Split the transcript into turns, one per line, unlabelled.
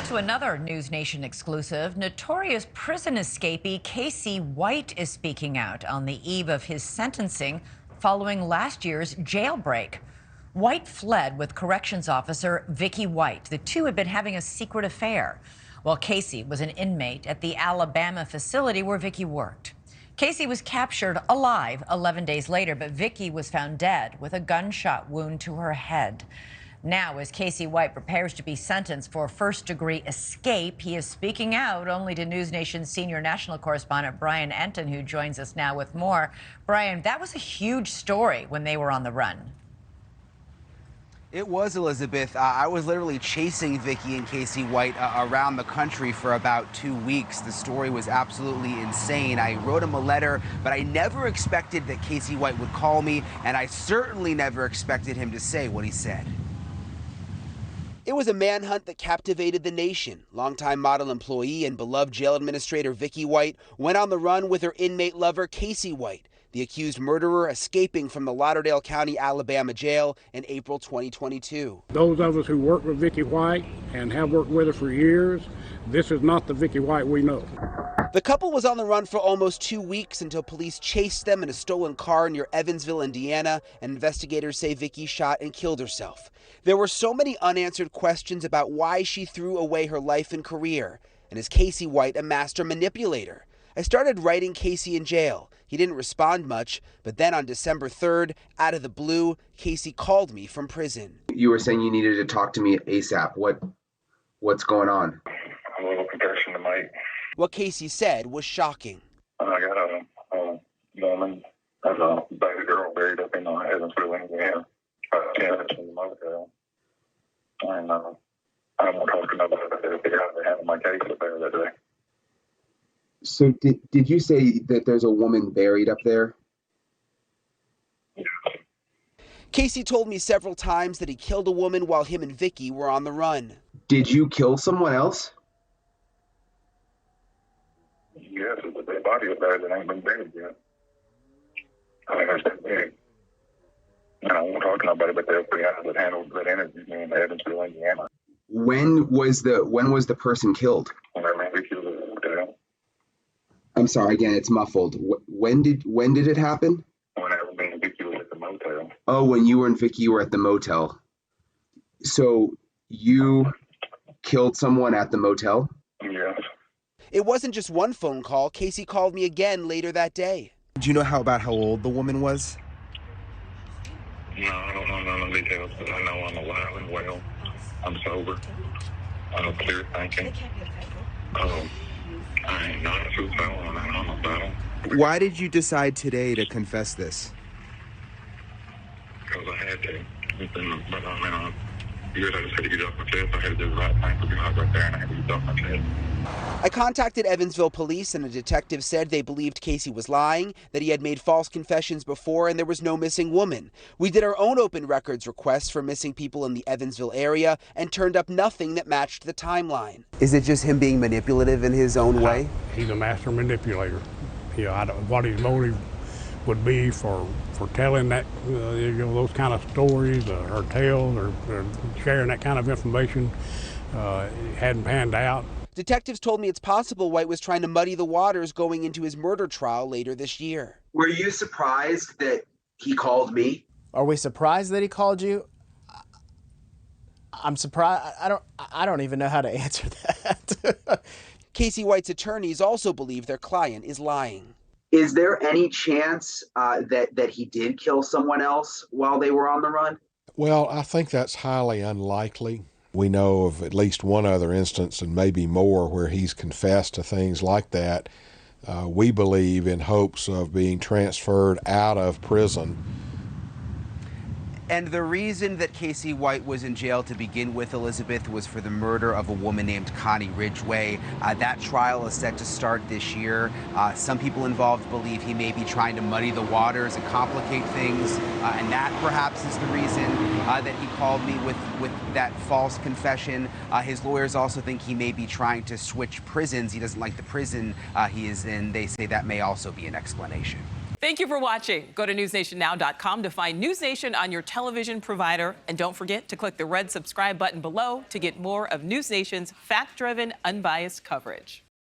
To another NewsNation exclusive, notorious prison escapee Casey White is speaking out on the eve of his sentencing following last year's jailbreak. White fled with corrections officer Vicky White. The two had been having a secret affair, while Casey was an inmate at the Alabama facility where Vicky worked. Casey was captured alive 11 days later, but Vicky was found dead with a gunshot wound to her head. Now, as Casey White prepares to be sentenced for first-degree escape, he is speaking out only to NewsNation senior national correspondent Brian Entin, who joins us now with more. Brian, that was a huge story when they were on the run.
It was, Elizabeth. I was literally chasing Vicky and Casey White around the country for about 2 weeks. The story was absolutely insane. I wrote him a letter, but I never expected that Casey White would call me, and I certainly never expected him to say what he said. It was a manhunt that captivated the nation. Longtime model employee and beloved jail administrator Vicky White went on the run with her inmate lover Casey White, the accused murderer escaping from the Lauderdale County, Alabama jail in April 2022.
Those of us who work with Vicky White and have worked with her for years, this is not the Vicky White we know.
The couple was on the run for almost 2 weeks until police chased them in a stolen car near Evansville, Indiana, and investigators say Vicky shot and killed herself. There were so many unanswered questions about why she threw away her life and career. And is Casey White a master manipulator? I started writing Casey in jail. He didn't respond much, but then on December 3rd, out of the blue, Casey called me from prison.
You were saying you needed to talk to me ASAP. What's going on?
A little confession to make.
What Casey said was shocking.
I got a woman, a baby girl buried up in Evansville, Indiana, 10 minutes from the motel. And I'm not talking about it. They handled my case up there that day.
So did you say that there's a woman buried up there?
Yes.
Casey told me several times that he killed a woman while him and Vicky were on the run.
Did you kill someone else?
Yes, there's a dead body up there that ain't been buried yet. I think that's big. And I won't talk to nobody but the FBI that handled that interview me in Evansville, Indiana.
When was the person killed?
When I ran Vicky to the hotel.
I'm sorry, again, it's muffled. When did it happen?
Whenever me and Vicky was at the motel.
Oh, when you and Vicky were at the motel. So you killed someone at the motel?
Yes.
It wasn't just one phone call. Casey called me again later that day.
Do you know how old the woman was?
No, I don't know none of the details, but I know I'm alive and well. I'm sober. I'm clear thinking. I ain't not a true felon, and I'm a felon.
Why did you decide today to confess this?
Because I had to. But I mean, you guys had to get off my chest. I had to do the right thing for God right there, and I had to get off my chest.
I contacted Evansville police, and a detective said they believed Casey was lying, that he had made false confessions before, and there was no missing woman. We did our own open records requests for missing people in the Evansville area and turned up nothing that matched the timeline. Is it just him being manipulative in his own way?
He's a master manipulator. I don't, what his motive would be for telling that, those kind of stories or tales or sharing that kind of information hadn't panned out.
Detectives told me it's possible White was trying to muddy the waters going into his murder trial later this year.
Were you surprised that he called me?
Are we surprised that he called you? I'm surprised. I don't even know how to answer that.
Casey White's attorneys also believe their client is lying.
Is there any chance that he did kill someone else while they were on the run?
Well, I think that's highly unlikely. We know of at least one other instance, and maybe more, where he's confessed to things like that. We believe in hopes of being transferred out of prison.
And the reason that Casey White was in jail to begin with, Elizabeth, was for the murder of a woman named Connie Ridgway. That trial is set to start this year. Some people involved believe he may be trying to muddy the waters and complicate things, and that perhaps is the reason that he called me with that false confession. His lawyers also think he may be trying to switch prisons. He doesn't like the prison he is in. They say that may also be an explanation.
Thank you for watching. Go to newsnationnow.com to find NewsNation on your television provider. And don't forget to click the red subscribe button below to get more of NewsNation's fact-driven, unbiased coverage.